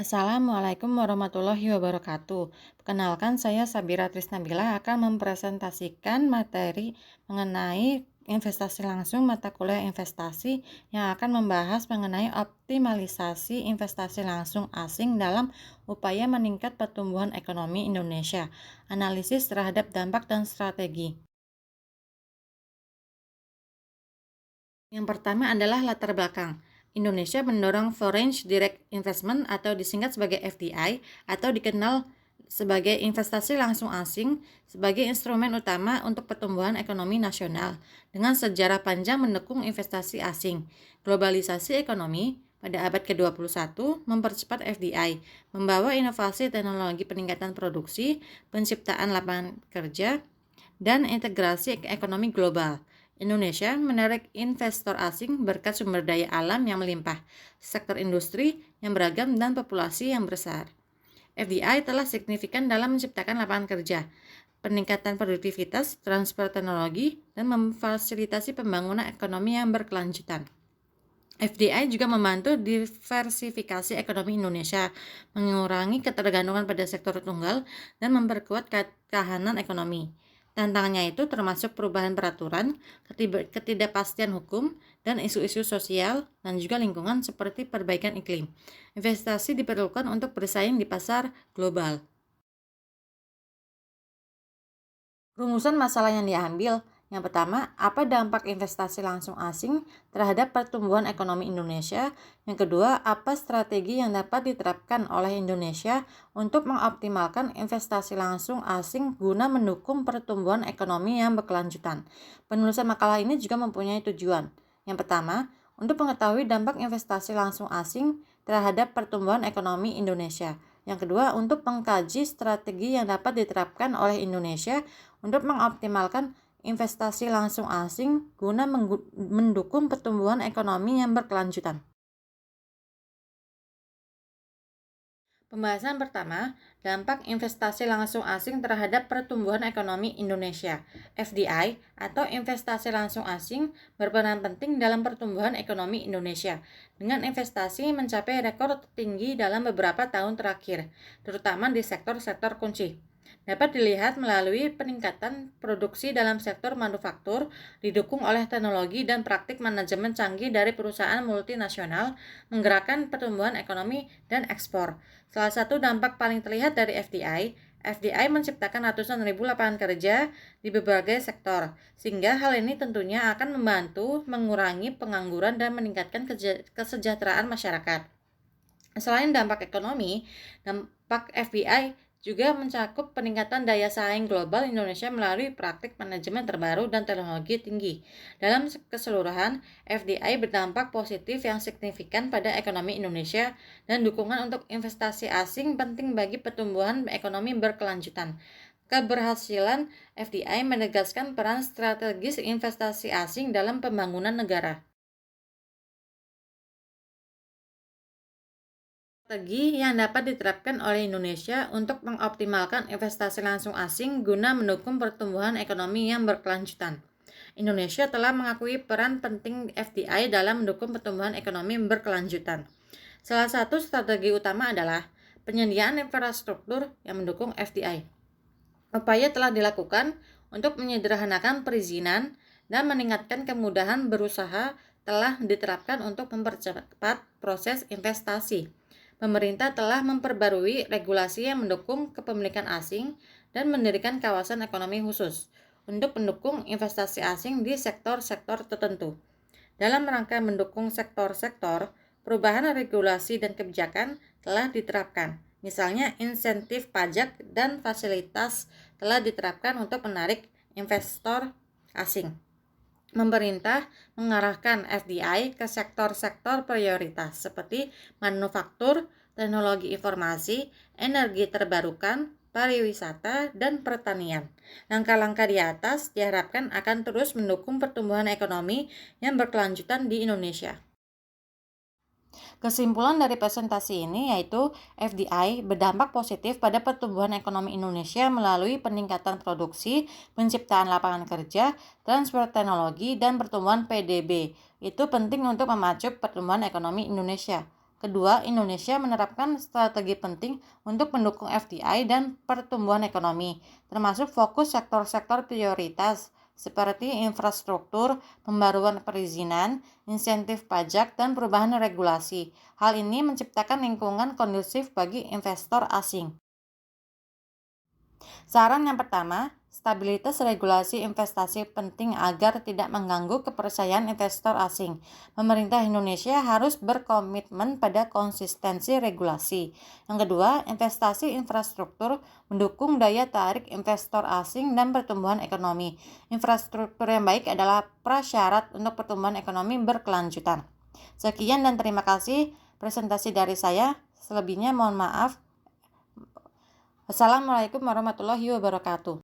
Assalamualaikum warahmatullahi wabarakatuh. Perkenalkan, saya Sabira Trisnabila akan mempresentasikan materi mengenai investasi langsung mata kuliah investasi yang akan membahas mengenai optimalisasi investasi langsung asing dalam upaya meningkat pertumbuhan ekonomi Indonesia, analisis terhadap dampak dan strategi. Yang pertama adalah latar belakang. Indonesia mendorong Foreign Direct Investment atau disingkat sebagai FDI atau dikenal sebagai investasi langsung asing sebagai instrumen utama untuk pertumbuhan ekonomi nasional dengan sejarah panjang mendukung investasi asing. Globalisasi ekonomi pada abad ke-21 mempercepat FDI, membawa inovasi teknologi peningkatan produksi, penciptaan lapangan kerja, dan integrasi ekonomi global. Indonesia menarik investor asing berkat sumber daya alam yang melimpah, sektor industri yang beragam, dan populasi yang besar. FDI telah signifikan dalam menciptakan lapangan kerja, peningkatan produktivitas, transfer teknologi, dan memfasilitasi pembangunan ekonomi yang berkelanjutan. FDI juga membantu diversifikasi ekonomi Indonesia, mengurangi ketergantungan pada sektor tunggal, dan memperkuat ketahanan ekonomi. Tantangannya itu termasuk perubahan peraturan, ketidakpastian hukum, dan isu-isu sosial dan juga lingkungan seperti perbaikan iklim. Investasi diperlukan untuk bersaing di pasar global. Rumusan masalah yang diambil. Yang pertama, apa dampak investasi langsung asing terhadap pertumbuhan ekonomi Indonesia? Yang kedua, apa strategi yang dapat diterapkan oleh Indonesia untuk mengoptimalkan investasi langsung asing guna mendukung pertumbuhan ekonomi yang berkelanjutan? Penulisan makalah ini juga mempunyai tujuan. Yang pertama, untuk mengetahui dampak investasi langsung asing terhadap pertumbuhan ekonomi Indonesia. Yang kedua, untuk mengkaji strategi yang dapat diterapkan oleh Indonesia untuk mengoptimalkan investasi langsung asing guna mendukung pertumbuhan ekonomi yang berkelanjutan. Pembahasan pertama, dampak investasi langsung asing terhadap pertumbuhan ekonomi Indonesia. FDI atau investasi langsung asing berperan penting dalam pertumbuhan ekonomi Indonesia dengan investasi mencapai rekor tertinggi dalam beberapa tahun terakhir, terutama di sektor-sektor kunci. Dapat dilihat melalui peningkatan produksi dalam sektor manufaktur didukung oleh teknologi dan praktik manajemen canggih dari perusahaan multinasional menggerakkan pertumbuhan ekonomi dan ekspor. Salah satu dampak paling terlihat dari FDI menciptakan ratusan ribu lapangan kerja di berbagai sektor, sehingga hal ini tentunya akan membantu mengurangi pengangguran dan meningkatkan kesejahteraan masyarakat. Selain dampak ekonomi, dampak FDI juga mencakup peningkatan daya saing global Indonesia melalui praktik manajemen terbaru dan teknologi tinggi. Dalam keseluruhan, FDI berdampak positif yang signifikan pada ekonomi Indonesia dan dukungan untuk investasi asing penting bagi pertumbuhan ekonomi berkelanjutan. Keberhasilan FDI menegaskan peran strategis investasi asing dalam pembangunan negara. Strategi yang dapat diterapkan oleh Indonesia untuk mengoptimalkan investasi langsung asing guna mendukung pertumbuhan ekonomi yang berkelanjutan. Indonesia telah mengakui peran penting FDI dalam mendukung pertumbuhan ekonomi yang berkelanjutan. Salah satu strategi utama adalah penyediaan infrastruktur yang mendukung FDI. Upaya telah dilakukan untuk menyederhanakan perizinan dan meningkatkan kemudahan berusaha telah diterapkan untuk mempercepat proses investasi. Pemerintah telah memperbarui regulasi yang mendukung kepemilikan asing dan mendirikan kawasan ekonomi khusus untuk mendukung investasi asing di sektor-sektor tertentu. Dalam rangka mendukung sektor-sektor, perubahan regulasi dan kebijakan telah diterapkan. Misalnya, insentif pajak dan fasilitas telah diterapkan untuk menarik investor asing. Pemerintah mengarahkan FDI ke sektor-sektor prioritas seperti manufaktur, teknologi informasi, energi terbarukan, pariwisata, dan pertanian. Langkah-langkah di atas diharapkan akan terus mendukung pertumbuhan ekonomi yang berkelanjutan di Indonesia. Kesimpulan dari presentasi ini yaitu FDI berdampak positif pada pertumbuhan ekonomi Indonesia melalui peningkatan produksi, penciptaan lapangan kerja, transfer teknologi, dan pertumbuhan PDB. Itu penting untuk memacu pertumbuhan ekonomi Indonesia. Kedua, Indonesia menerapkan strategi penting untuk mendukung FDI dan pertumbuhan ekonomi, termasuk fokus sektor-sektor prioritas seperti infrastruktur, pembaruan perizinan, insentif pajak, dan perubahan regulasi. Hal ini menciptakan lingkungan kondusif bagi investor asing. Saran yang pertama, stabilitas regulasi investasi penting agar tidak mengganggu kepercayaan investor asing. Pemerintah Indonesia harus berkomitmen pada konsistensi regulasi. Yang kedua, investasi infrastruktur mendukung daya tarik investor asing dan pertumbuhan ekonomi. Infrastruktur yang baik adalah prasyarat untuk pertumbuhan ekonomi berkelanjutan. Sekian dan terima kasih presentasi dari saya. Selebihnya mohon maaf. Assalamualaikum warahmatullahi wabarakatuh.